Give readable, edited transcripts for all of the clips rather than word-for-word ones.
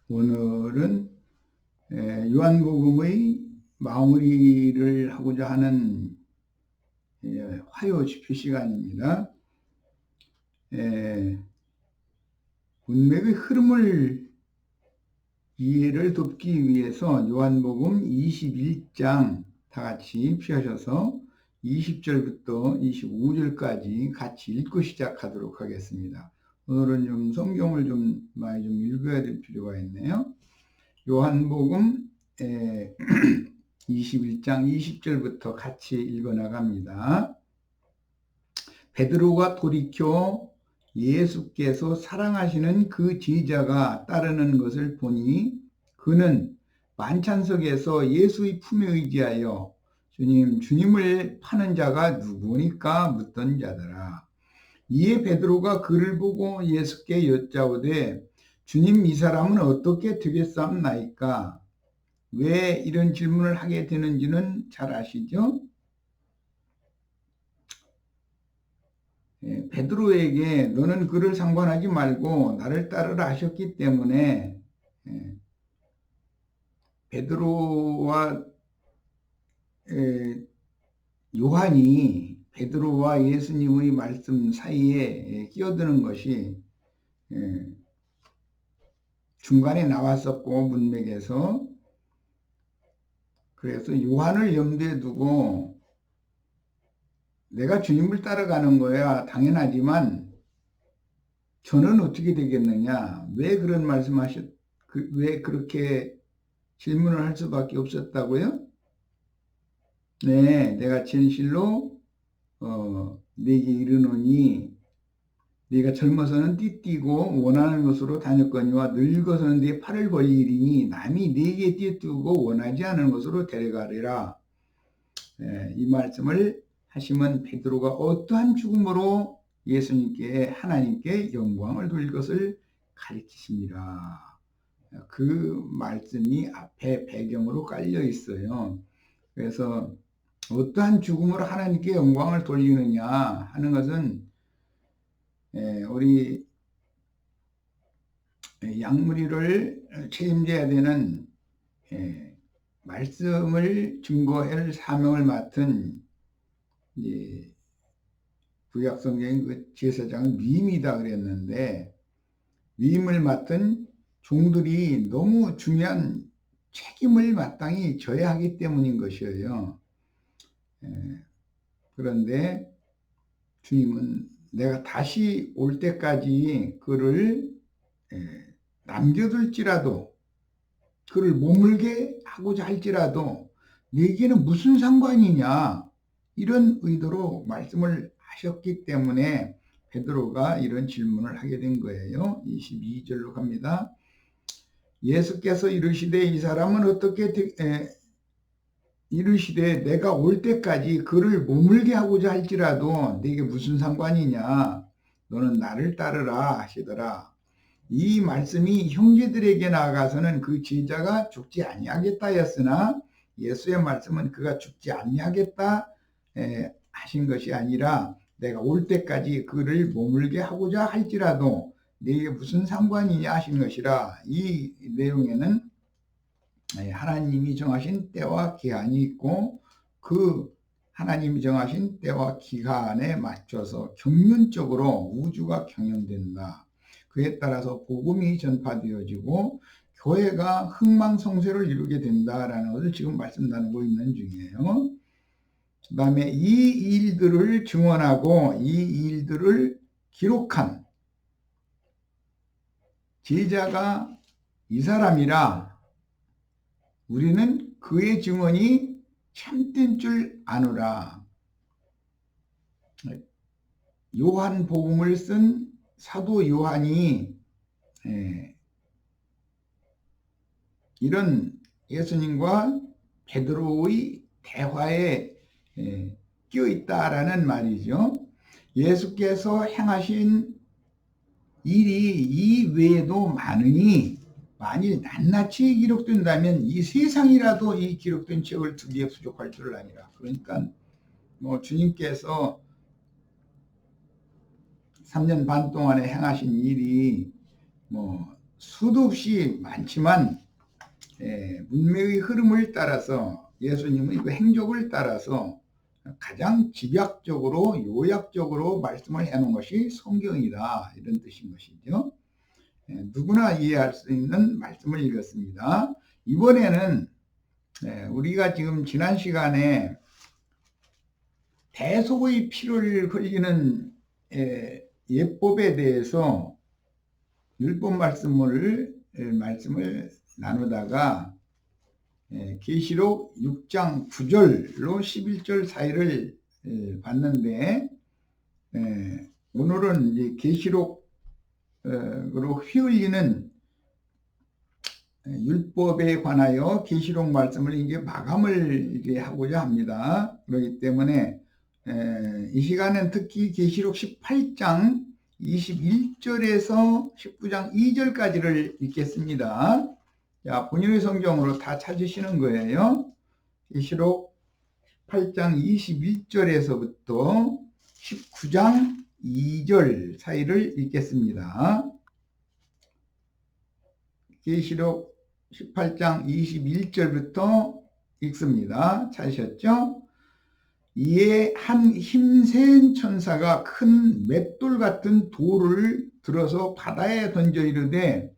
오늘은 요한복음의 마무리를 하고자 하는 화요 집필 시간입니다. 문맥의 흐름을 이해를 돕기 위해서 요한복음 21장 다 같이 펴셔서 20절부터 25절까지 같이 읽고 시작하도록 하겠습니다. 오늘은 좀 성경을 좀 많이 읽어야 될 필요가 있네요. 요한복음 21장 20절부터 같이 읽어 나갑니다. 베드로가 돌이켜 예수께서 사랑하시는 그 제자가 따르는 것을 보니 그는 만찬석에서 예수의 품에 의지하여 주님을 파는 자가 누구니까 묻던 자더라. 이에 베드로가 그를 보고 예수께 여짜오되 주님, 이 사람은 어떻게 되겠사옵나이까? 왜 이런 질문을 하게 되는지는 잘 아시죠? 베드로에게 너는 그를 상관하지 말고 나를 따르라 하셨기 때문에 베드로와 요한이 베드로와 예수님의 말씀 사이에 끼어드는 것이 중간에 나왔었고 문맥에서 그래서 요한을 염두에 두고 내가 주님을 따라가는 거야 당연하지만 저는 어떻게 되겠느냐, 왜 그런 왜 그렇게 질문을 할 수밖에 없었다고요? 네, 내가 진실로 네게 이르노니 네가 젊어서는 띠띠고 원하는 것으로 다녔거니와 늙어서는 네 팔을 벌리리니 남이 네게 띠띠고 원하지 않은 것으로 데려가리라. 이 말씀을 하시면 베드로가 어떠한 죽음으로 예수님께 하나님께 영광을 돌릴 것을 가르치십니다. 그 말씀이 앞에 배경으로 깔려 있어요. 그래서 어떠한 죽음으로 하나님께 영광을 돌리느냐 하는 것은 우리 양무리를 책임져야 되는 말씀을 증거할 사명을 맡은 구약성경의 그 제사장은 위임이다 그랬는데, 위임을 맡은 종들이 너무 중요한 책임을 마땅히 져야 하기 때문인 것이에요. 그런데 주님은 내가 다시 올 때까지 그를 남겨둘지라도, 그를 머물게 하고자 할지라도 네게는 무슨 상관이냐, 이런 의도로 말씀을 하셨기 때문에 베드로가 이런 질문을 하게 된 거예요. 22절로 갑니다. 예수께서 이르시되 이 사람은 어떻게 이르시되 내가 올 때까지 그를 머물게 하고자 할지라도 네게 무슨 상관이냐, 너는 나를 따르라 하시더라. 이 말씀이 형제들에게 나아가서는 그 제자가 죽지 아니하겠다 였으나 예수의 말씀은 그가 죽지 아니하겠다 하신 것이 아니라 내가 올 때까지 그를 머물게 하고자 할지라도 네게 무슨 상관이냐 하신 것이라. 이 내용에는 하나님이 정하신 때와 기한이 있고 그 하나님이 정하신 때와 기한에 맞춰서 경륜적으로 우주가 경영된다. 그에 따라서 복음이 전파되어지고 교회가 흥망성쇠를 이루게 된다라는 것을 지금 말씀 나누고 있는 중이에요. 그 다음에 이 일들을 증언하고 이 일들을 기록한 제자가 이 사람이라 우리는 그의 증언이 참된 줄 아노라. 요한복음을 쓴 사도 요한이 이런 예수님과 베드로의 대화에 끼어 있다라는 말이죠. 예수께서 행하신 일이 이 외에도 많으니 만일 낱낱이 기록된다면 이 세상이라도 이 기록된 책을 두기에 부족할 줄을 아니라. 그러니까 주님께서 3년 반 동안에 행하신 일이 수도 없이 많지만 문명의 흐름을 따라서 예수님의 그 행적을 따라서 가장 집약적으로 요약적으로 말씀을 해놓은 것이 성경이다, 이런 뜻인 것이죠. 누구나 이해할 수 있는 말씀을 읽었습니다. 이번에는 우리가 지금 지난 시간에 대속의 피를 흘리는 예법에 대해서 율법 말씀을 나누다가 계시록 6장 9절로 11절 사이를 봤는데, 오늘은 이제 계시록으로 피 흘리는 율법에 관하여 계시록 말씀을 이제 마감을 이제 하고자 합니다. 그렇기 때문에 이 시간은 특히 계시록 18장 21절에서 19장 2절까지를 읽겠습니다. 자, 본인의 성경으로 다 찾으시는 거예요. 계시록 8장 21절에서부터 19장 2절 사이를 읽겠습니다. 계시록 18장 21절부터 읽습니다. 찾으셨죠? 이에 한 힘센 천사가 큰 맷돌 같은 돌을 들어서 바다에 던져 이르되,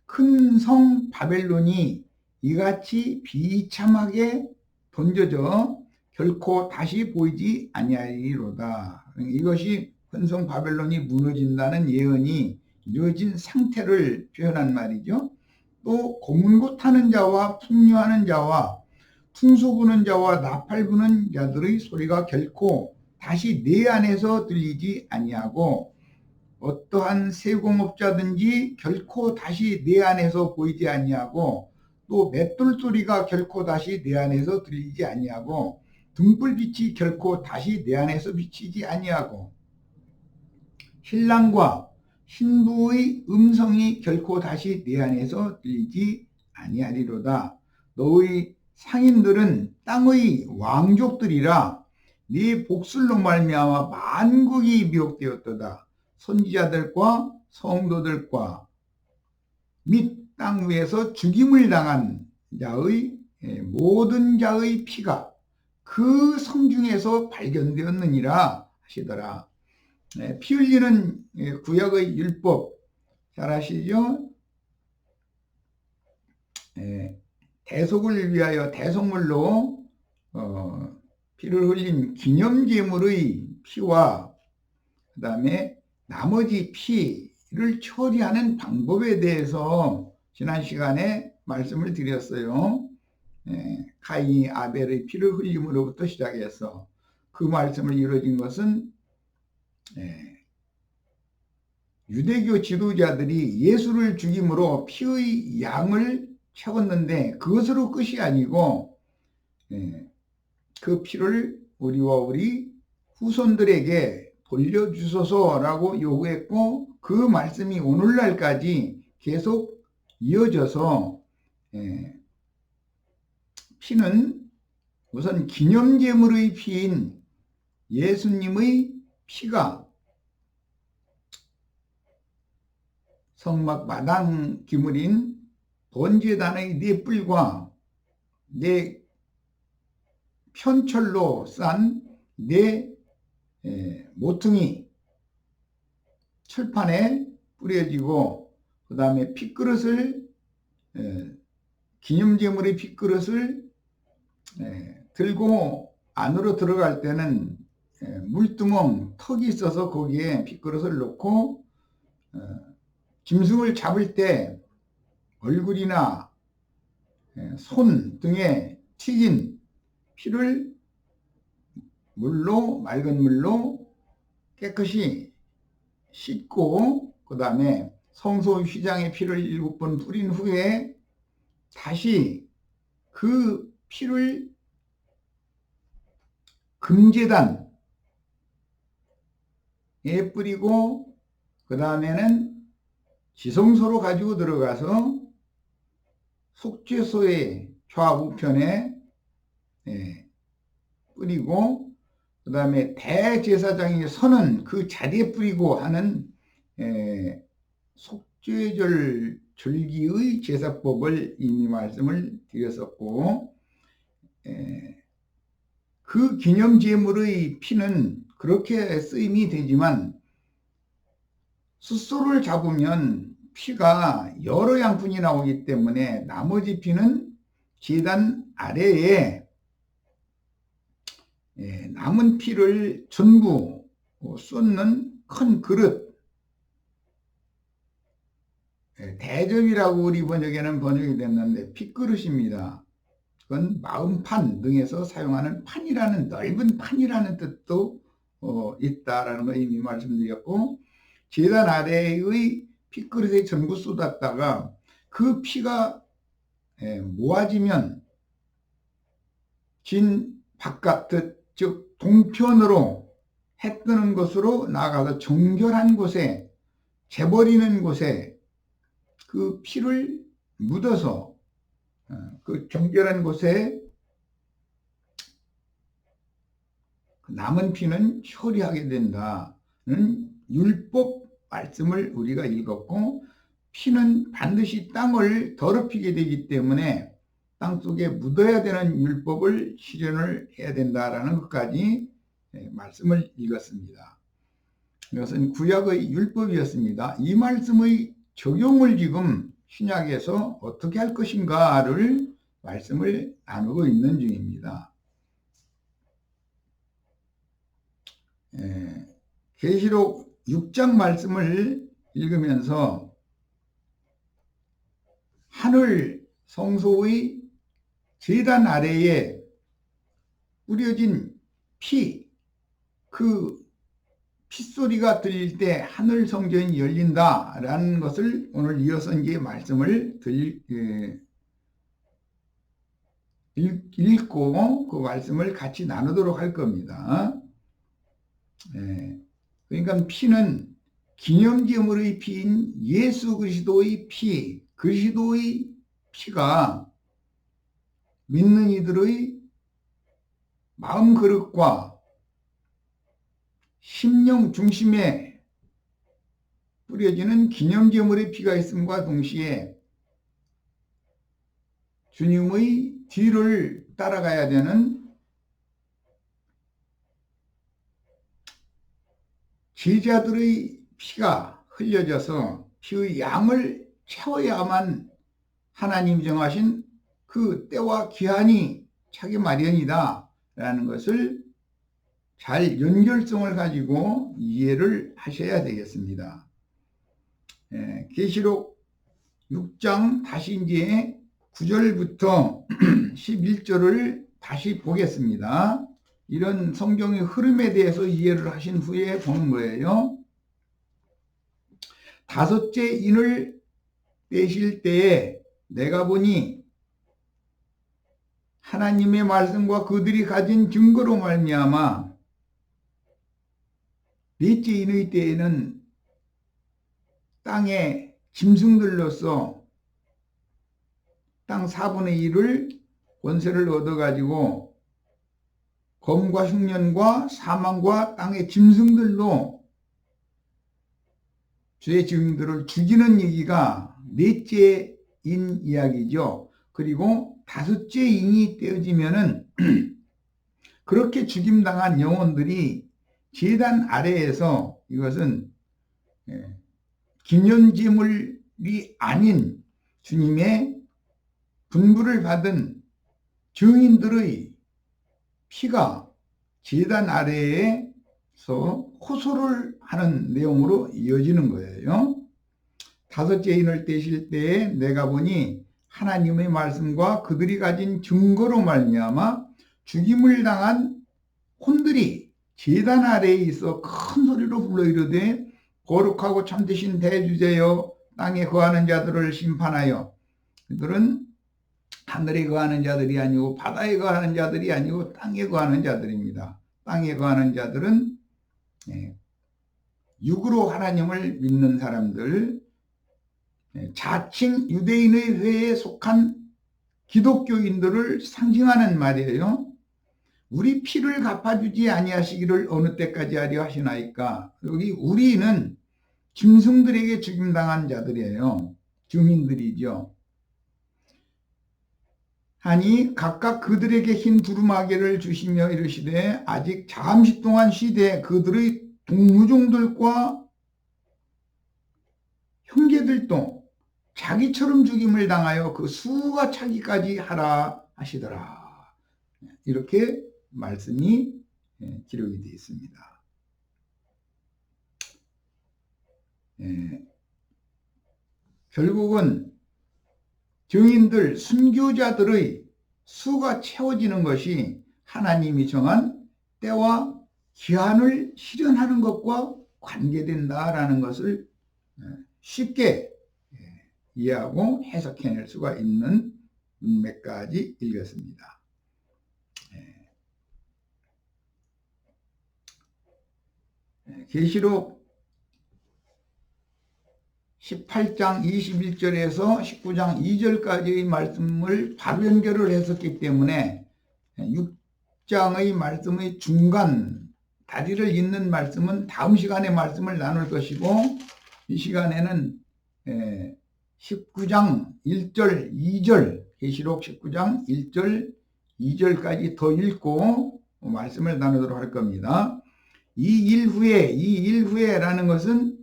큰 성 바벨론이 이같이 비참하게 던져져 결코 다시 보이지 아니하리로다. 이것이 큰 성 바벨론이 무너진다는 예언이 이루어진 상태를 표현한 말이죠. 또 공고타는 자와 풍류하는 자와 풍수 부는 자와 나팔 부는 자들의 소리가 결코 다시 내 안에서 들리지 아니하고, 어떠한 세공업자든지 결코 다시 내 안에서 보이지 아니하고, 또 맷돌 소리가 결코 다시 내 안에서 들리지 아니하고, 등불빛이 결코 다시 내 안에서 비치지 아니하고, 신랑과 신부의 음성이 결코 다시 내 안에서 들리지 아니하리로다. 너의 상인들은 땅의 왕족들이라 네 복술로 말미암아 만국이 미혹되었도다. 선지자들과 성도들과 및 땅 위에서 죽임을 당한 자의 모든 자의 피가 그 성 중에서 발견되었느니라 하시더라. 피 흘리는 구약의 율법 잘 아시죠? 대속을 위하여 대속물로 피를 흘린 기념제물의 피와 그 다음에 나머지 피를 처리하는 방법에 대해서 지난 시간에 말씀을 드렸어요. 가인이 아벨의 피를 흘림으로부터 시작해서 그 말씀을 이루어진 것은 유대교 지도자들이 예수를 죽임으로 피의 양을 채웠는데 그것으로 끝이 아니고 그 피를 우리와 우리 후손들에게 돌려주소서라고 요구했고, 그 말씀이 오늘날까지 계속 이어져서 피는 우선 기념제물의 피인 예수님의 피가 성막 마당 기물인 번제단의 네 뿔과 네 편철로 싼 네 모퉁이 철판에 뿌려지고, 그 다음에 핏그릇을 기념제물의 핏그릇을 들고 안으로 들어갈 때는 물두멍 턱이 있어서 거기에 핏그릇을 놓고, 짐승을 잡을 때 얼굴이나 손 등에 튀긴 피를 맑은 물로 깨끗이 씻고, 그 다음에 성소 휘장의 피를 7번 뿌린 후에 다시 그 피를 금제단에 뿌리고, 그 다음에는 지성소로 가지고 들어가서 속죄소의 좌우편에 뿌리고, 그 다음에 대제사장이 서는 그 자리에 뿌리고 하는 속죄절 줄기의 제사법을 이미 말씀을 드렸었고, 그 기념제물의 피는 그렇게 쓰임이 되지만 숫소를 잡으면 피가 여러 양분이 나오기 때문에 나머지 피는 제단 아래에 남은 피를 전부 쏟는 큰 그릇, 대접이라고 우리 번역에는 번역이 됐는데 핏그릇입니다. 그건 마음판 등에서 사용하는 판이라는, 넓은 판이라는 뜻도 있다라는 거 이미 말씀드렸고, 제단 아래의 핏그릇에 전부 쏟았다가 그 피가 모아지면 진 바깥, 즉 동편으로 해 뜨는 곳으로 나가서 정결한 곳에, 재버리는 곳에 그 피를 묻어서 그 정결한 곳에 남은 피는 처리하게 된다는 율법 말씀을 우리가 읽었고, 피는 반드시 땅을 더럽히게 되기 때문에 땅속에 묻어야 되는 율법을 실현을 해야 된다라는 것까지 말씀을 읽었습니다. 이것은 구약의 율법이었습니다. 이 말씀의 적용을 지금 신약에서 어떻게 할 것인가를 말씀을 나누고 있는 중입니다. 계시록 6장 말씀을 읽으면서 하늘 성소의 제단 아래에 뿌려진 피, 그 핏소리가 들릴 때 하늘 성전이 열린다라는 것을 오늘 이어서 이제 말씀을 읽고 그 말씀을 같이 나누도록 할 겁니다. 그러니까 피는 기념제물의 피인 예수 그리스도의 피, 그리스도의 피가 믿는 이들의 마음 그릇과 심령 중심에 뿌려지는 기념제물의 피가 있음과 동시에 주님의 뒤를 따라가야 되는 제자들의 피가 흘려져서 피의 양을 채워야만 하나님 정하신 그 때와 기한이 차기 마련이다 라는 것을 잘 연결성을 가지고 이해를 하셔야 되겠습니다. 계시록 6장 다시 이제 9절부터 11절을 다시 보겠습니다. 이런 성경의 흐름에 대해서 이해를 하신 후에 보는 거예요. 다섯째 인을 떼실 때에 내가 보니 하나님의 말씀과 그들이 가진 증거로 말미암아 넷째 인의 때에는 땅의 짐승들로서 땅 4분의 1을 권세를 얻어가지고 검과 흉년과 사망과 땅의 짐승들로 죄의 증인들을 죽이는 얘기가 넷째 인 이야기죠. 그리고 다섯째 인이 떼어지면은 그렇게 죽임당한 영혼들이 제단 아래에서, 이것은 기념제물이 아닌 주님의 분부를 받은 증인들의 피가 제단 아래에서 호소를 하는 내용으로 이어지는 거예요. 다섯째 인을 떼실 때에 내가 보니 하나님의 말씀과 그들이 가진 증거로 말미암아 죽임을 당한 혼들이 제단 아래에 있어 큰 소리로 불러 이르되 거룩하고 참되신 대주제여 땅에 거하는 자들을 심판하여. 그들은 하늘에 거하는 자들이 아니고 바다에 거하는 자들이 아니고 땅에 거하는 자들입니다. 땅에 거하는 자들은 육으로 하나님을 믿는 사람들, 자칭 유대인의 회에 속한 기독교인들을 상징하는 말이에요. 우리 피를 갚아주지 아니하시기를 어느 때까지 하려 하시나이까. 여기 우리는 짐승들에게 죽임당한 자들이에요. 증인들이죠. 하니 각각 그들에게 흰 두루마기를 주시며 이르시되 아직 잠시 동안 쉬되 그들의 동무종들과 형제들도 자기처럼 죽임을 당하여 그 수가 차기까지 하라 하시더라. 이렇게 말씀이 기록이 되어 있습니다. 결국은 증인들, 순교자들의 수가 채워지는 것이 하나님이 정한 때와 기한을 실현하는 것과 관계된다라는 것을 쉽게 이해하고 해석해낼 수가 있는 문맥까지 읽었습니다. 계시록 18장 21절에서 19장 2절까지의 말씀을 바로 연결을 했었기 때문에 6장의 말씀의 중간 다리를 잇는 말씀은 다음 시간에 말씀을 나눌 것이고, 이 시간에는 19장 1절 2절 계시록 19장 1절 2절까지 더 읽고 말씀을 나누도록 할 겁니다. 이 일 후에라는 것은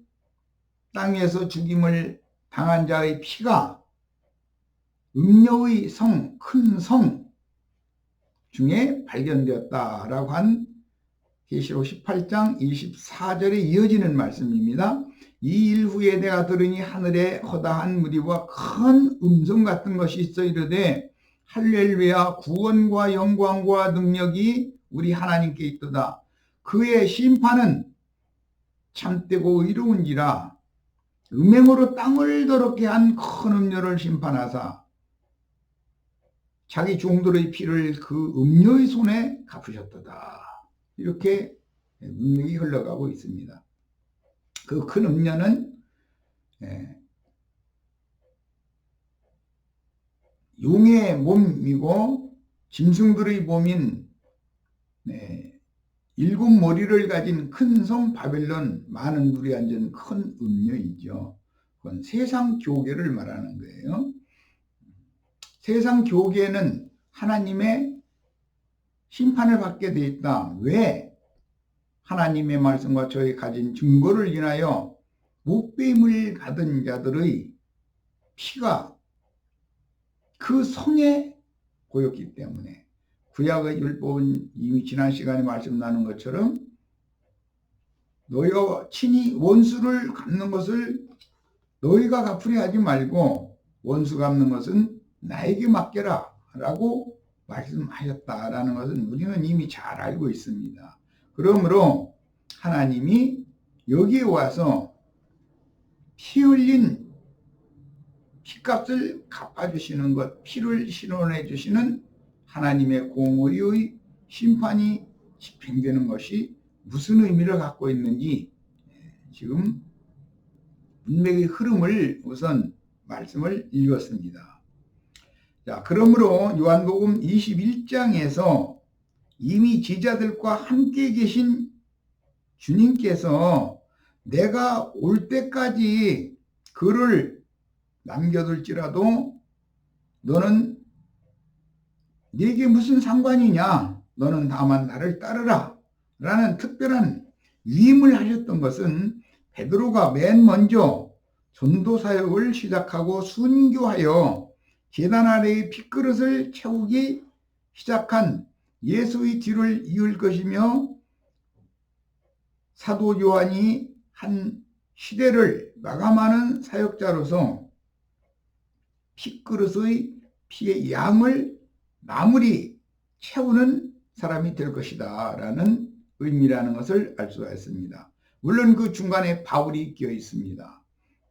땅에서 죽임을 당한 자의 피가 음녀의 성, 큰 성 중에 발견되었다라고 한 계시록 18장 24절에 이어지는 말씀입니다. 이 일 후에 내가 들으니 하늘에 허다한 무리와 큰 음성 같은 것이 있어 이르되 할렐루야, 구원과 영광과 능력이 우리 하나님께 있도다. 그의 심판은 참되고 의로운지라. 음행으로 땅을 더럽게 한 큰 음녀를 심판하사 자기 종들의 피를 그 음녀의 손에 갚으셨도다. 이렇게 문맥이 흘러가고 있습니다. 그 큰 음녀는 용의 몸이고 짐승들의 몸인 7 머리를 가진 큰 성 바벨론, 많은 물이 앉은 큰 음녀이죠. 그건 세상 교계를 말하는 거예요. 세상 교계는 하나님의 심판을 받게 돼 있다. 왜? 하나님의 말씀과 저희 가진 증거를 인하여 목배임을 받은 자들의 피가 그 성에 고였기 때문에, 구약의 율법은 이미 지난 시간에 말씀 나눈 것처럼 너희가 친히 원수를 갚는 것을 너희가 갚으려 하지 말고 원수 갚는 것은 나에게 맡겨라 라고 말씀하셨다라는 것은 우리는 이미 잘 알고 있습니다. 그러므로 하나님이 여기에 와서 피 흘린 피값을 갚아주시는 것, 피를 신원해 주시는 하나님의 공의의 심판이 집행되는 것이 무슨 의미를 갖고 있는지 지금 문맥의 흐름을 우선 말씀을 읽었습니다. 자, 그러므로 요한복음 21장에서 이미 제자들과 함께 계신 주님께서 내가 올 때까지 그를 남겨둘지라도 너는 네게 무슨 상관이냐, 너는 다만 나를 따르라 라는 특별한 위임을 하셨던 것은 베드로가 맨 먼저 전도 사역을 시작하고 순교하여 제단 아래의 핏그릇을 채우기 시작한 예수의 뒤를 이을 것이며, 사도 요한이 한 시대를 마감하는 사역자로서 핏그릇의 피의 양을 마무리 채우는 사람이 될 것이다 라는 의미라는 것을 알 수가 있습니다. 물론 그 중간에 바울이 끼어 있습니다.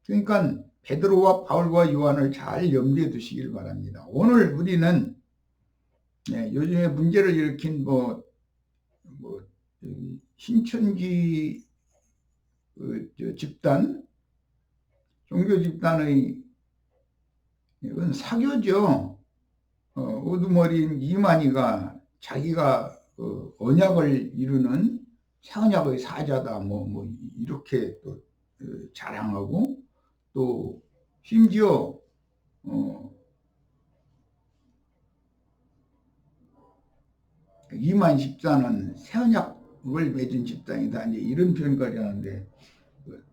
그러니까 베드로와 바울과 요한을 잘 염두에 두시길 바랍니다. 오늘 우리는 요즘에 문제를 일으킨 신천지 집단, 종교 집단의 이건 사교죠. 우두머리인 이만희가 자기가 언약을 이루는 새언약의 사자다, 이렇게 또 자랑하고, 또 심지어 2만 14는 새 언약을 맺은 집단이다. 이제 이런 표현까지 하는데,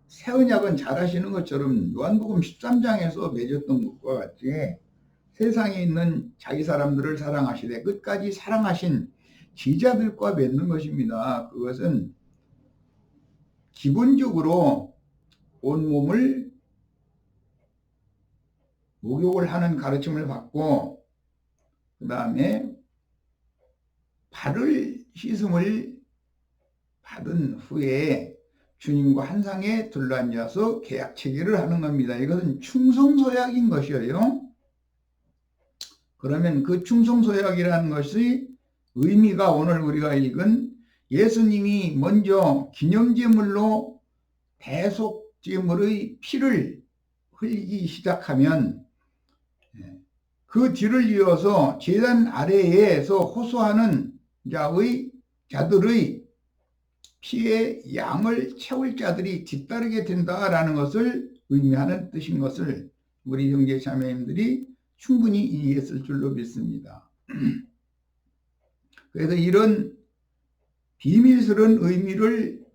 새 언약은 잘 아시는 것처럼 요한복음 13장에서 맺었던 것과 같이 세상에 있는 자기 사람들을 사랑하시되 끝까지 사랑하신 제자들과 맺는 것입니다. 그것은 기본적으로 온몸을 목욕을 하는 가르침을 받고, 그 다음에 발을 씻음을 받은 후에 주님과 한 상에 둘러앉아서 계약 체결을 하는 겁니다. 이것은 충성서약인 것이에요. 그러면 그 충성서약이라는 것이 의미가 오늘 우리가 읽은 예수님이 먼저 기념제물로 대속제물의 피를 흘리기 시작하면 그 뒤를 이어서 제단 아래에서 호소하는 자들의 피의 양을 채울 자들이 뒤따르게 된다라는 것을 의미하는 뜻인 것을 우리 형제 자매님들이 충분히 이해했을 줄로 믿습니다. 그래서 이런 비밀스러운 의미를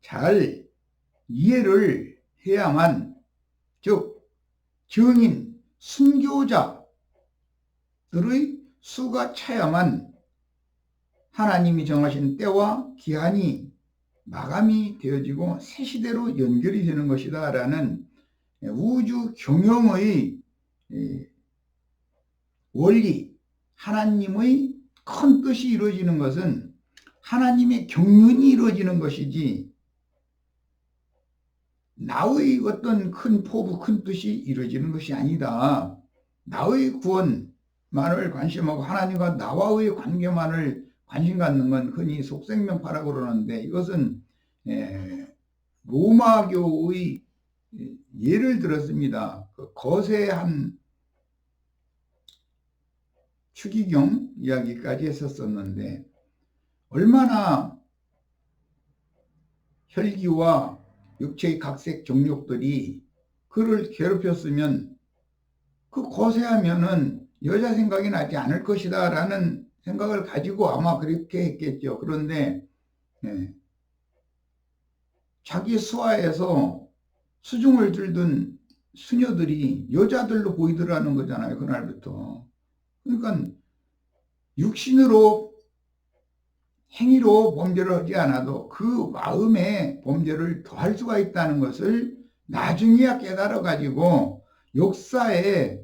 잘 이해를 해야만, 즉 증인, 순교자들의 수가 차야만 하나님이 정하신 때와 기한이 마감이 되어지고 새 시대로 연결이 되는 것이다 라는 우주 경영의 원리, 하나님의 큰 뜻이 이루어지는 것은 하나님의 경륜이 이루어지는 것이지 나의 어떤 큰 포부, 큰 뜻이 이루어지는 것이 아니다. 나의 구원만을 관심하고 하나님과 나와의 관계만을 관심 갖는 건 흔히 속생명파라고 그러는데, 이것은 로마교의 예를 들었습니다. 그 거세한 추기경 이야기까지 했었었는데, 얼마나 혈기와 육체의 각색 종족들이 그를 괴롭혔으면 그 거세하면은 여자 생각이 나지 않을 것이다 라는 생각을 가지고 아마 그렇게 했겠죠. 그런데 자기 수하에서 수중을 들던 수녀들이 여자들로 보이더라는 거잖아요. 그날부터. 그러니까 육신으로 행위로 범죄를 하지 않아도 그 마음에 범죄를 더할 수가 있다는 것을 나중에야 깨달아 가지고 역사에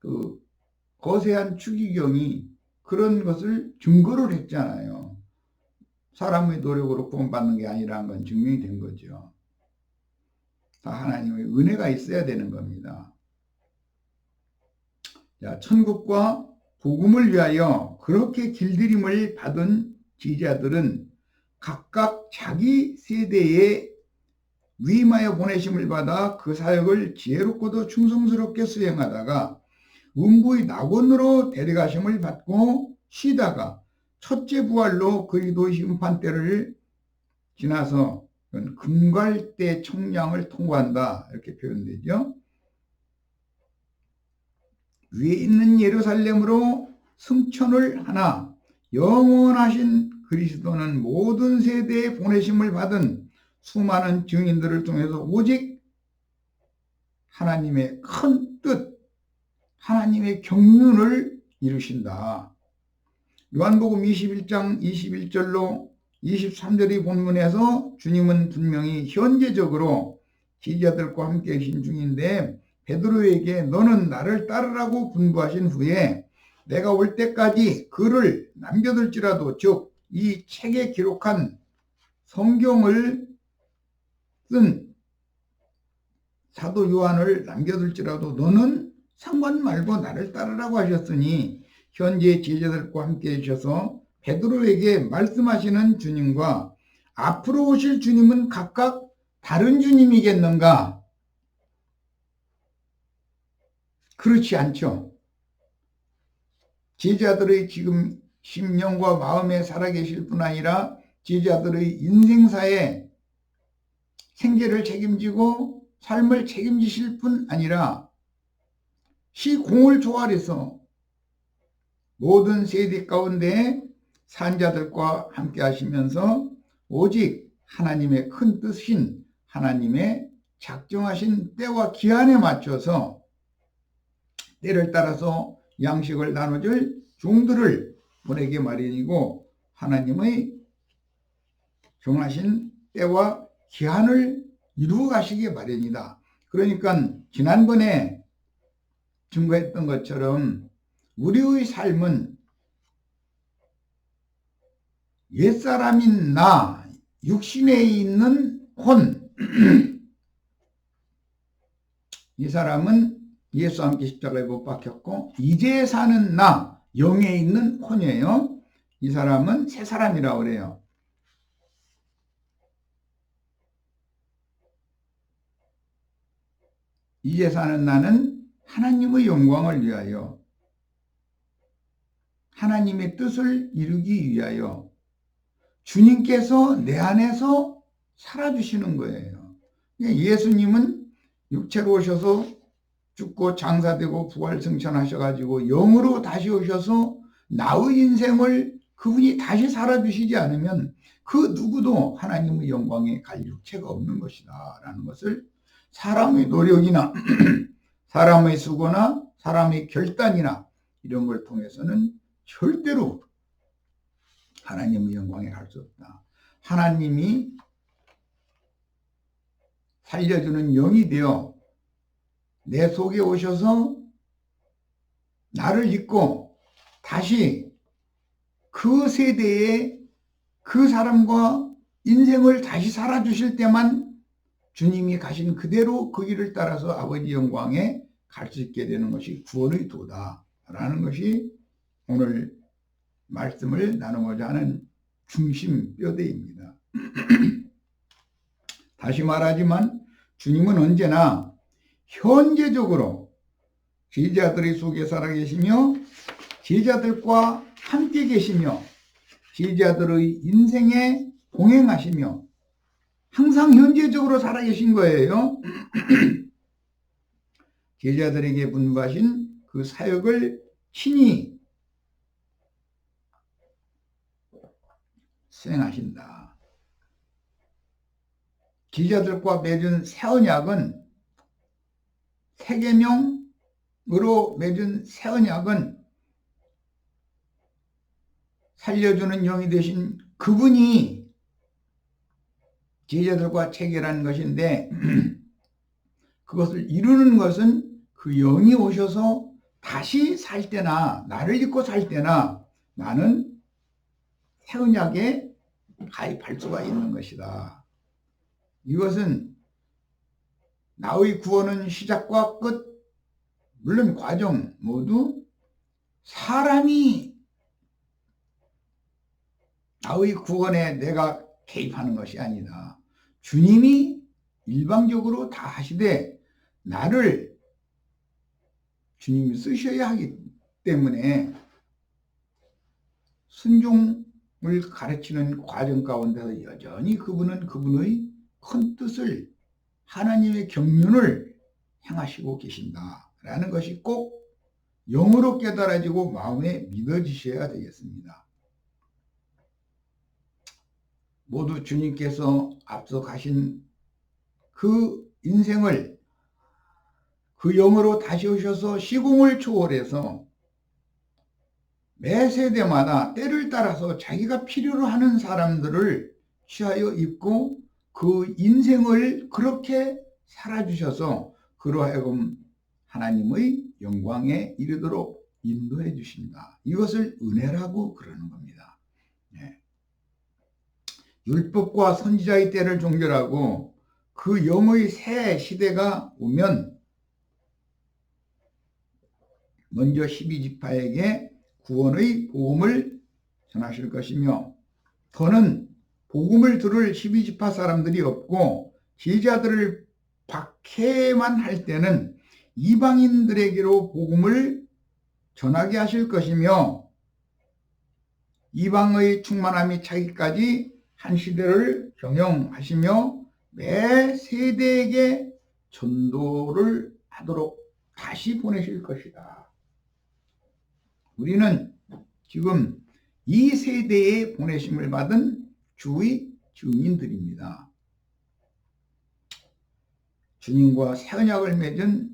그 거세한 추기경이 그런 것을 증거를 했잖아요. 사람의 노력으로 구원받는 게 아니라는 건 증명이 된 거죠. 다 하나님의 은혜가 있어야 되는 겁니다. 자, 천국과 복음을 위하여 그렇게 길들임을 받은 지자들은 각각 자기 세대에 위임하여 보내심을 받아 그 사역을 지혜롭고도 충성스럽게 수행하다가 음부의 낙원으로 데려가심을 받고 쉬다가 첫째 부활로 그리스도의 심판 때를 지나서 금갈대 청량을 통과한다 이렇게 표현되죠. 위에 있는 예루살렘으로 승천을 하나 영원하신 그리스도는 모든 세대에 보내심을 받은 수많은 증인들을 통해서 오직 하나님의 큰 뜻, 하나님의 경륜을 이루신다. 요한복음 21장 21절로 23절의 본문에서 주님은 분명히 현재적으로 제자들과 함께 계신 중인데 베드로에게 너는 나를 따르라고 분부하신 후에 내가 올 때까지 글을 남겨둘지라도, 즉 이 책에 기록한 성경을 쓴 사도 요한을 남겨둘지라도 너는 상관 말고 나를 따르라고 하셨으니, 현재 제자들과 함께 해주셔서 베드로에게 말씀하시는 주님과 앞으로 오실 주님은 각각 다른 주님이겠는가? 그렇지 않죠. 제자들의 지금 심령과 마음에 살아계실 뿐 아니라 제자들의 인생사에 생계를 책임지고 삶을 책임지실 뿐 아니라 시공을 초월해서 모든 세대 가운데 산자들과 함께 하시면서 오직 하나님의 큰 뜻인 하나님의 작정하신 때와 기한에 맞춰서 때를 따라서 양식을 나눠줄 종들을 보내게 마련이고 하나님의 정하신 때와 기한을 이루어 가시기 마련이다. 그러니까 지난번에 증거했던 것처럼 우리의 삶은 옛사람인 나, 육신에 있는 혼, 이 사람은 예수와 함께 십자가에 못 박혔고 이제 사는 나, 영에 있는 혼이에요. 이 사람은 새 사람이라고 그래요. 이제 사는 나는 하나님의 영광을 위하여 하나님의 뜻을 이루기 위하여 주님께서 내 안에서 살아주시는 거예요. 예수님은 육체로 오셔서 죽고 장사되고 부활승천하셔가지고 영으로 다시 오셔서 나의 인생을 그분이 다시 살아주시지 않으면 그 누구도 하나님의 영광에 갈 육체가 없는 것이다 라는 것을 사람의 노력이나 사람의 수고나 사람의 결단이나 이런 걸 통해서는 절대로 하나님의 영광에 갈 수 없다. 하나님이 살려주는 영이 되어 내 속에 오셔서 나를 잊고 다시 그 세대에 그 사람과 인생을 다시 살아주실 때만 주님이 가신 그대로 그 길을 따라서 아버지 영광에 갈 수 있게 되는 것이 구원의 도다라는 것이 오늘 말씀을 나누고자 하는 중심 뼈대입니다. 다시 말하지만 주님은 언제나 현재적으로 제자들의 속에 살아계시며 제자들과 함께 계시며 제자들의 인생에 동행하시며 항상 현재적으로 살아계신 거예요. 제자들에게 분부하신 그 사역을 친히 수행하신다. 제자들과 맺은 새 언약은 새 계명으로 맺은 새 언약은 살려주는 영이 되신 그분이 제자들과 체결한 것인데 그것을 이루는 것은 그 영이 오셔서 다시 살 때나 나를 잊고 살 때나 나는 새 언약에 가입할 수가 있는 것이다. 이것은 나의 구원은 시작과 끝, 물론 과정 모두 사람이 나의 구원에 내가 개입하는 것이 아니다. 주님이 일방적으로 다 하시되 나를 주님이 쓰셔야 하기 때문에 순종을 가르치는 과정 가운데서 여전히 그분은 그분의 큰 뜻을 하나님의 경륜을 행하시고 계신다라는 것이 꼭 영으로 깨달아지고 마음에 믿어지셔야 되겠습니다. 모두 주님께서 앞서 가신 그 인생을 그 영으로 다시 오셔서 시공을 초월해서 매 세대마다 때를 따라서 자기가 필요로 하는 사람들을 취하여 입고 그 인생을 그렇게 살아주셔서 그로 하여금 하나님의 영광에 이르도록 인도해 주신다. 이것을 은혜라고 그러는 겁니다. 네. 율법과 선지자의 때를 종결하고 그 영의 새 시대가 오면 먼저 12지파에게 구원의 복음을 전하실 것이며 더는 복음을 들을 12지파 사람들이 없고 제자들을 박해만 할 때는 이방인들에게로 복음을 전하게 하실 것이며 이방의 충만함이 차기까지 한 시대를 경영하시며 매 세대에게 전도를 하도록 다시 보내실 것이다. 우리는 지금 이 세대에 보내심을 받은 주의 증인들입니다. 주님과 새 언약을 맺은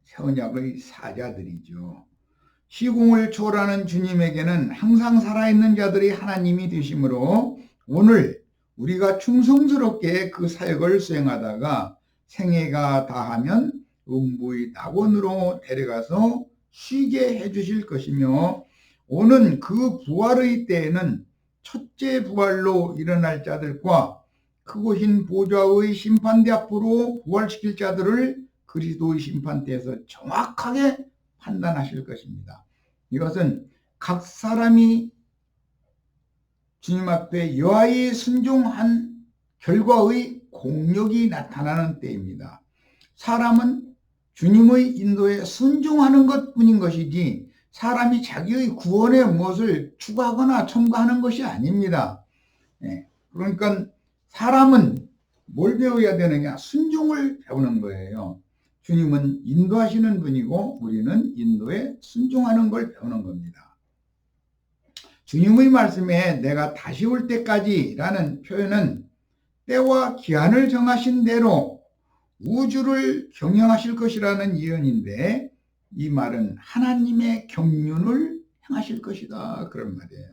새 언약의 사자들이죠. 시공을 초월하는 주님에게는 항상 살아있는 자들이 하나님이 되시므로 오늘 우리가 충성스럽게 그 사역을 수행하다가 생애가 다하면 음부의 낙원으로 데려가서 쉬게 해주실 것이며, 오는 그 부활의 때에는 첫째 부활로 일어날 자들과 크고신 보좌의 심판대 앞으로 부활시킬 자들을 그리스도의 심판대에서 정확하게 판단하실 것입니다. 이것은 각 사람이 주님 앞에 여하에 순종한 결과의 공력이 나타나는 때입니다. 사람은 주님의 인도에 순종하는 것뿐인 것이지 사람이 자기의 구원에 무엇을 추구하거나 첨가하는 것이 아닙니다. 그러니까 사람은 뭘 배워야 되느냐? 순종을 배우는 거예요. 주님은 인도하시는 분이고 우리는 인도에 순종하는 걸 배우는 겁니다. 주님의 말씀에 내가 다시 올 때까지 라는 표현은 때와 기한을 정하신 대로 우주를 경영하실 것이라는 예언인데, 이 말은 하나님의 경륜을 행하실 것이다 그런 말이에요.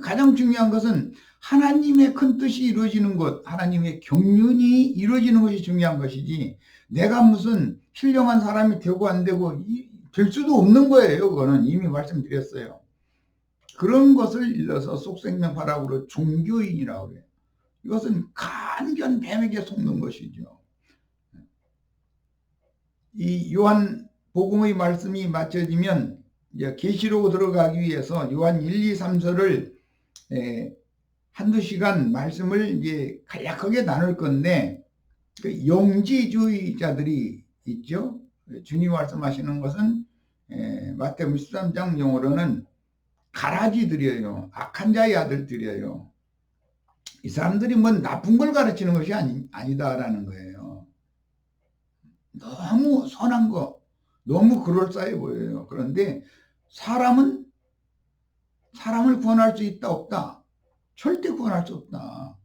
가장 중요한 것은 하나님의 큰 뜻이 이루어지는 것, 하나님의 경륜이 이루어지는 것이 중요한 것이지 내가 무슨 신령한 사람이 되고 안 되고 될 수도 없는 거예요. 그거는 이미 말씀드렸어요. 그런 것을 일러서 속생명파락으로 종교인이라고 그래요. 이것은 간견 뱀에게 속는 것이죠. 이 요한 복음의 말씀이 맞춰지면 이제 계시록으로 들어가기 위해서 요한 1, 2, 3서를 한두 시간 말씀을 이제 간략하게 나눌 건데, 그 영지주의자들이 있죠. 주님 말씀하시는 것은 마태복음 13장 용어로는 가라지들이에요. 악한 자의 아들들이에요. 이 사람들이 뭐 나쁜 걸 가르치는 것이 아니다라는 거예요. 너무 선한 거, 너무 그럴싸해 보여요. 그런데 사람을 구원할 수 있다 없다? 절대 구원할 수 없다.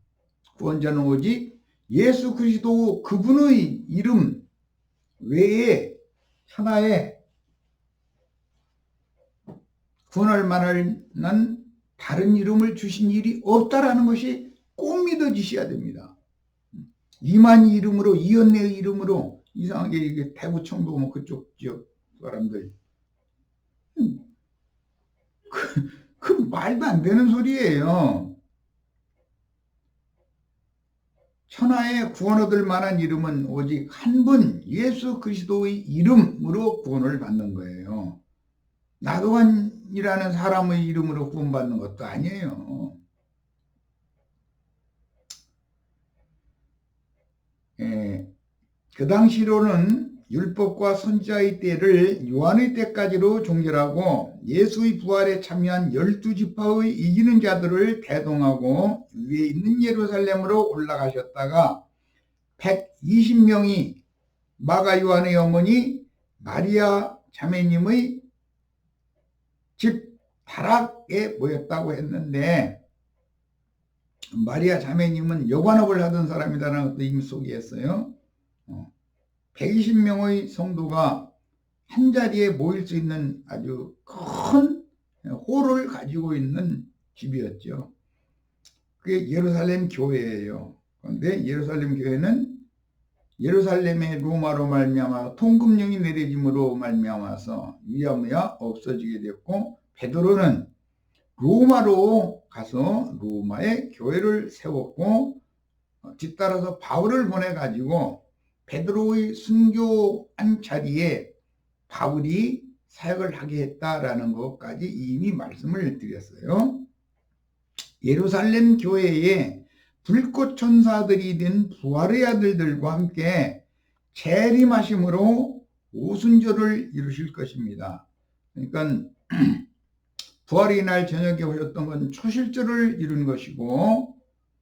구원자는 오직 예수 그리스도 그분의 이름 외에 하나의 구원할 만한 다른 이름을 주신 일이 없다라는 것이 꼭 믿어지셔야 됩니다. 이만희 이름으로, 이연내의 이름으로, 이상하게 이게 대구 청도 뭐 그쪽 지역 사람들 그 말도 안 되는 소리예요. 천하에 구원 얻을 만한 이름은 오직 한 분 예수 그리스도의 이름으로 구원을 받는 거예요. 나도관이라는 사람의 이름으로 구원받는 것도 아니에요. 그 당시로는 율법과 선지자의 때를 요한의 때까지로 종결하고 예수의 부활에 참여한 12지파의 이기는 자들을 대동하고 위에 있는 예루살렘으로 올라가셨다가 120명이 마가 요한의 어머니 마리아 자매님의 집 다락에 모였다고 했는데, 마리아 자매님은 여관업을 하던 사람이라는 것도 이미 소개했어요. 120명의 성도가 한자리에 모일 수 있는 아주 큰 홀을 가지고 있는 집이었죠. 그게 예루살렘 교회예요. 그런데 예루살렘 교회는 예루살렘의 로마로 말미암아 통금령이 내려짐으로 말미암아서 유야무야 없어지게 됐고, 베드로는 로마로 가서 로마에 교회를 세웠고, 뒤따라서 바울을 보내가지고 베드로의 순교한 자리에 바울이 사역을 하게 했다라는 것까지 이미 말씀을 드렸어요. 예루살렘 교회에 불꽃 천사들이 된 부활의 아들들과 함께 재림하심으로 오순절을 이루실 것입니다. 그러니까 부활의 날 저녁에 오셨던 건 초실절을 이룬 것이고,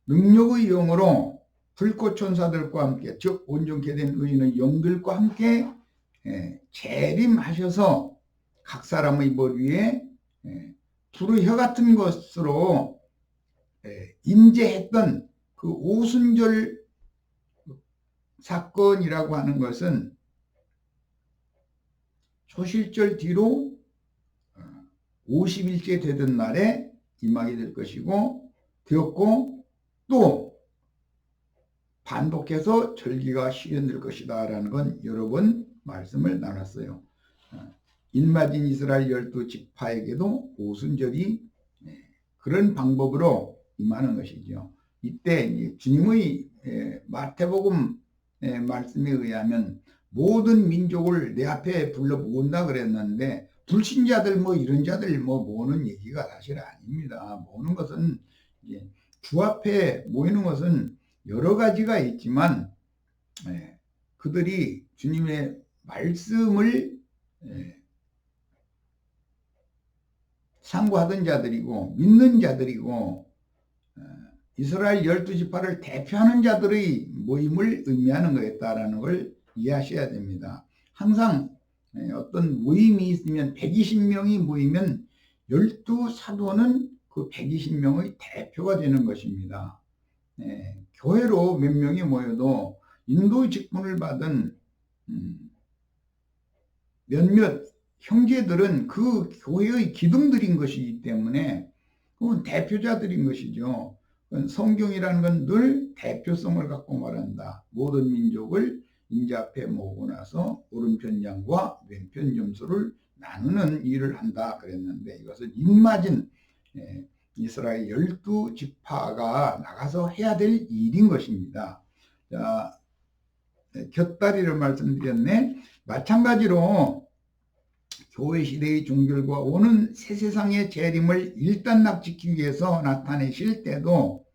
능력의 영으로 불꽃 천사들과 함께, 즉 온전케 된 의인의 영들과 함께 재림하셔서 각 사람의 머리 위에 불의 혀 같은 것으로 임재했던 그 오순절 사건이라고 하는 것은 초실절 뒤로 50일째 되던 날에 임하게 될 것이고 되었고, 또 반복해서 절기가 실현될 것이다 라는 건 여러 번 말씀을 나눴어요. 인마진 이스라엘 12지파에게도 오순절이 그런 방법으로 임하는 것이죠. 이때 주님의 마태복음 말씀에 의하면 모든 민족을 내 앞에 불러 모은다 그랬는데, 불신자들 이런 자들 모으는 얘기가 사실 아닙니다. 모으는 것은 주 앞에 모이는 것은 여러 가지가 있지만 그들이 주님의 말씀을 상고하던 자들이고 믿는 자들이고 이스라엘 12지파를 대표하는 자들의 모임을 의미하는 거였다라는 걸 이해하셔야 됩니다. 항상 어떤 모임이 있으면 120명이 모이면 12사도는 그 120명의 대표가 되는 것입니다. 교회로 몇 명이 모여도 인도의 직분을 받은 몇몇 형제들은 그 교회의 기둥들인 것이기 때문에 그건 대표자들인 것이죠. 성경이라는 건 늘 대표성을 갖고 말한다. 모든 민족을 인자 앞에 모으고 나서 오른편 양과 왼편 염소를 나누는 일을 한다 그랬는데, 이것은 입맞은 이스라엘 12지파가 나가서 해야 될 일인 것입니다. 자, 곁다리를 말씀드렸네. 마찬가지로 교회 시대의 종결과 오는 새 세상의 재림을 일단락지키기 위해서 나타내실 때도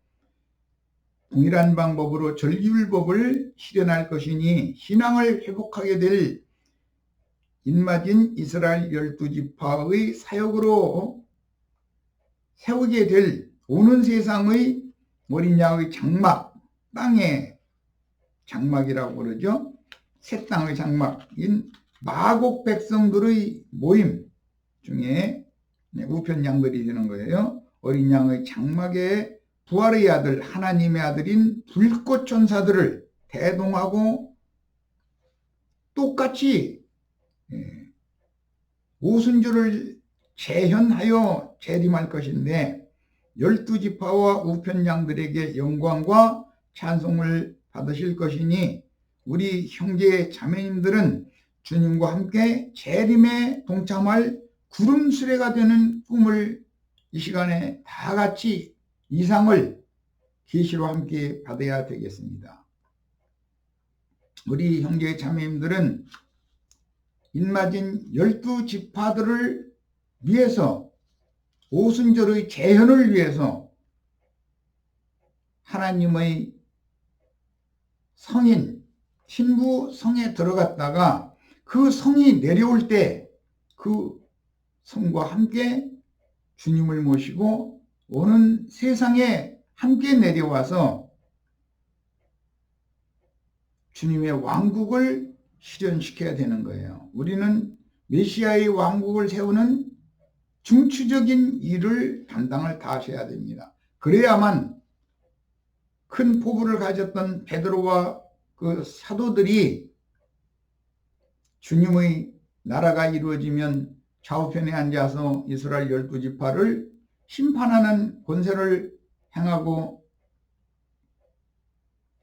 동일한 방법으로 절기율법을 실현할 것이니, 신앙을 회복하게 될 인마진 이스라엘 12지파의 사역으로 세우게 될 오는 세상의 어린 양의 장막, 땅의 장막이라고 그러죠. 새 땅의 장막인 마곡 백성들의 모임 중에 우편 양들이 되는 거예요. 어린 양의 장막에 부활의 아들, 하나님의 아들인 불꽃 천사들을 대동하고 똑같이 오순절을 재현하여 재림할 것인데, 12지파와 우편 양들에게 영광과 찬송을 받으실 것이니 우리 형제 자매님들은 주님과 함께 재림에 동참할 구름 수레가 되는 꿈을 이 시간에 다 같이 이상을 계시로 함께 받아야 되겠습니다. 우리 형제 자매님들은 인마진 12지파들을 위해서, 오순절의 재현을 위해서 하나님의 성인 신부 성에 들어갔다가 그 성이 내려올 때 그 성과 함께 주님을 모시고 오는 세상에 함께 내려와서 주님의 왕국을 실현시켜야 되는 거예요. 우리는 메시아의 왕국을 세우는 중추적인 일을 담당을 다 하셔야 됩니다. 그래야만 큰 포부를 가졌던 베드로와 그 사도들이 주님의 나라가 이루어지면 좌우편에 앉아서 이스라엘 12지파를 심판하는 권세를 행하고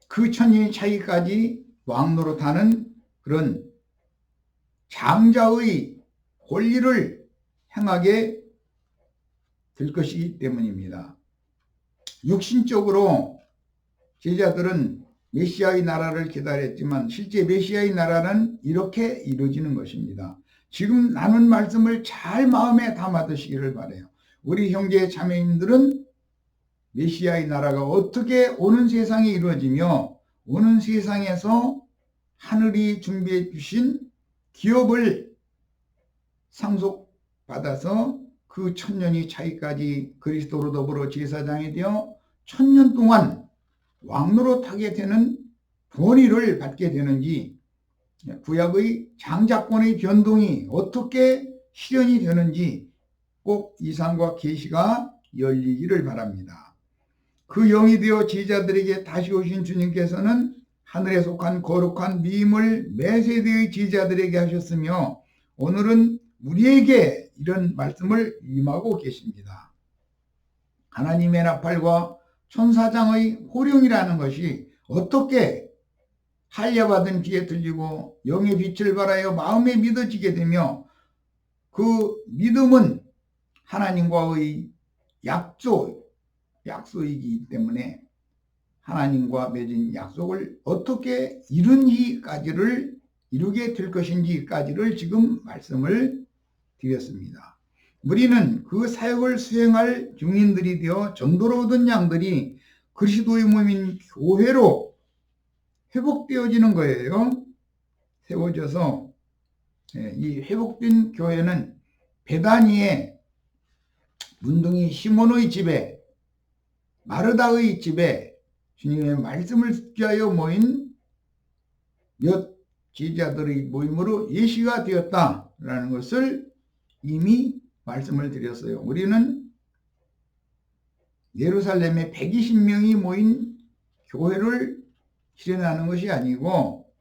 그 천년의 차기까지 왕노릇하는 그런 장자의 권리를 행하게 될 것이기 때문입니다. 육신적으로 제자들은 메시아의 나라를 기다렸지만 실제 메시아의 나라는 이렇게 이루어지는 것입니다. 지금 나눈 말씀을 잘 마음에 담아두시기를 바라요. 우리 형제 자매님들은 메시아의 나라가 어떻게 오는 세상에 이루어지며 오는 세상에서 하늘이 준비해 주신 기업을 상속받아서 그 천년의 차이까지 그리스도로 더불어 제사장이 되어 천년 동안 왕노릇하게 되는 권위를 받게 되는지, 구약의 장자권의 변동이 어떻게 실현이 되는지 꼭 이상과 계시가 열리기를 바랍니다. 그 영이 되어 제자들에게 다시 오신 주님께서는 하늘에 속한 거룩한 미임을 매 세대의 제자들에게 하셨으며 오늘은 우리에게 이런 말씀을 임하고 계십니다. 하나님의 나팔과 천사장의 호령이라는 것이 어떻게 할례받은 귀에 들리고 영의 빛을 발하여 마음에 믿어지게 되며 그 믿음은 하나님과의 약속이기 때문에 하나님과 맺은 약속을 어떻게 이루게 될 것인지까지를 지금 말씀을 드렸습니다. 우리는 그 사역을 수행할 증인들이 되어 전도로 얻은 양들이 그리스도의 몸인 교회로 회복되어지는 거예요. 세워져서 이 회복된 교회는 베다니의 문둥이 시몬의 집에 마르다의 집에 주님의 말씀을 듣기 위하여 모인 몇 제자들의 모임으로 예시가 되었다라는 것을 이미 말씀을 드렸어요. 우리는 예루살렘에 120명이 모인 교회를 실현하는 것이 아니고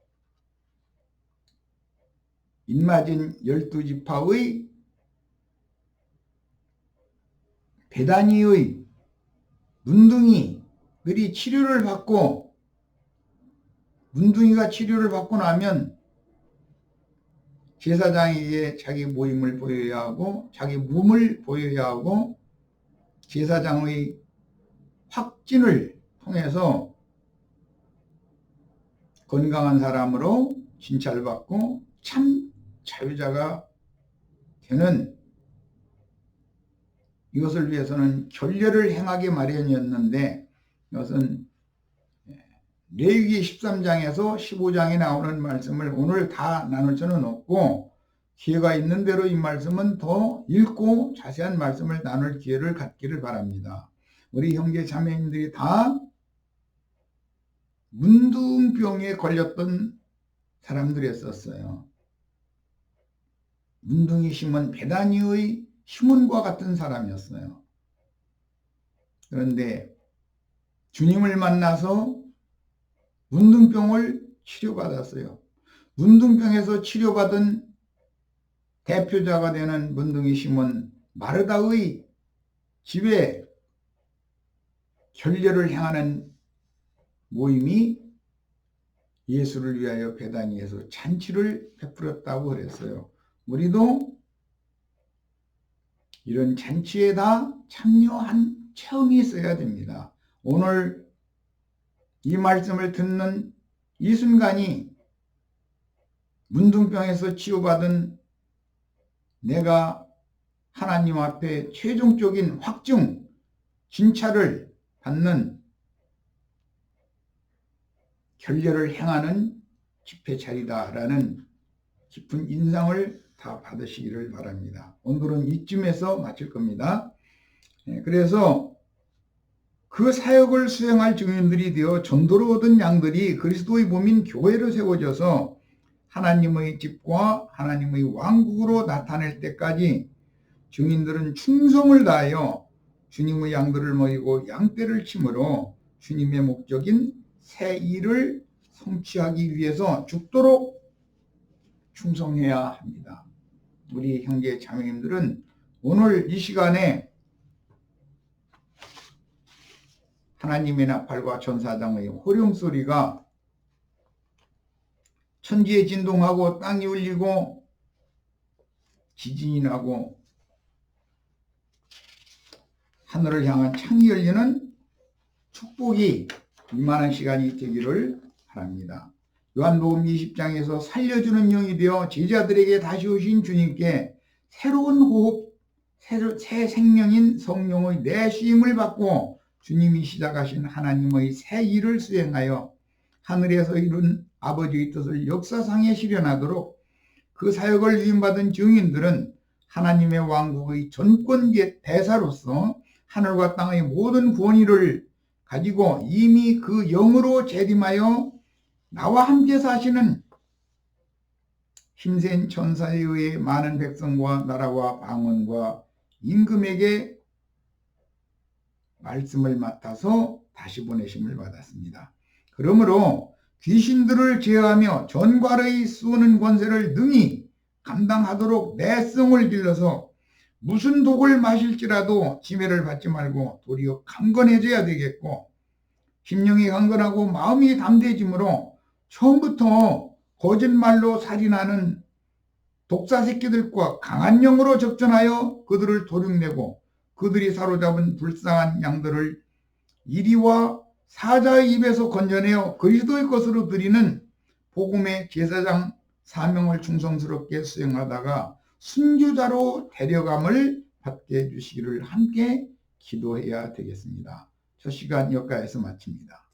인맞은 12지파의 베다니의 문둥이들이 치료를 받고 문둥이가 치료를 받고 나면 제사장에게 자기 모임을 보여야 하고 자기 몸을 보여야 하고 제사장의 확진을 통해서 건강한 사람으로 진찰받고 참 자유자가 되는 이것을 위해서는 결례를 행하기 마련이었는데 이것은 레위기 13장에서 15장에 나오는 말씀을 오늘 다 나눌 수는 없고 기회가 있는 대로 이 말씀은 더 읽고 자세한 말씀을 나눌 기회를 갖기를 바랍니다. 우리 형제 자매님들이 다 문둥병에 걸렸던 사람들이었어요. 문둥이 시몬, 베다니의 시몬과 같은 사람이었어요. 그런데 주님을 만나서 문둥병을 치료받았어요. 문둥병에서 치료받은 대표자가 되는 문둥이 시몬 마르다의 집에 결례를 행하는 모임이 예수를 위하여 베다니에서 잔치를 베풀었다고 그랬어요. 우리도 이런 잔치에 다 참여한 체험이 있어야 됩니다. 오늘 이 말씀을 듣는 이 순간이 문둥병에서 치유받은 내가 하나님 앞에 최종적인 확증, 진찰을 받는 결례를 행하는 집회 자리다라는 깊은 인상을 다 받으시기를 바랍니다. 오늘은 이쯤에서 마칠 겁니다. 그래서 그 사역을 수행할 증인들이 되어 전도로 얻은 양들이 그리스도의 몸인 교회로 세워져서 하나님의 집과 하나님의 왕국으로 나타낼 때까지 증인들은 충성을 다하여 주님의 양들을 모이고 양떼를 치므로 주님의 목적인 새 일을 성취하기 위해서 죽도록 충성해야 합니다. 우리 형제 자매님들은 오늘 이 시간에 하나님의 나팔과 천사장의 호령 소리가 천지에 진동하고 땅이 울리고 지진이 나고 하늘을 향한 창이 열리는 축복이 이만한 시간이 되기를 바랍니다. 요한복음 20장에서 살려주는 영이 되어 제자들에게 다시 오신 주님께 새로운 호흡, 새 생명인 성령의 내시임을 받고 주님이 시작하신 하나님의 새 일을 수행하여 하늘에서 이룬 아버지의 뜻을 역사상에 실현하도록 그 사역을 위임받은 증인들은 하나님의 왕국의 전권 대사로서 하늘과 땅의 모든 권위를 가지고 이미 그 영으로 재림하여 나와 함께 사시는 힘센 천사에 의해 많은 백성과 나라와 방언과 임금에게 말씀을 맡아서 다시 보내심을 받았습니다. 그러므로 귀신들을 제어하며 전괄의 쏘는 권세를 능히 감당하도록 내성을 길러서 무슨 독을 마실지라도 지배를 받지 말고 도리어 강건해져야 되겠고, 심령이 강건하고 마음이 담대해지므로 처음부터 거짓말로 살인하는 독사 새끼들과 강한 영으로 접전하여 그들을 도륙내고 그들이 사로잡은 불쌍한 양들을 이리와 사자의 입에서 건져내어 그리스도의 것으로 드리는 복음의 제사장 사명을 충성스럽게 수행하다가 순교자로 데려감을 받게 해주시기를 함께 기도해야 되겠습니다. 첫 시간 여기까지서 마칩니다.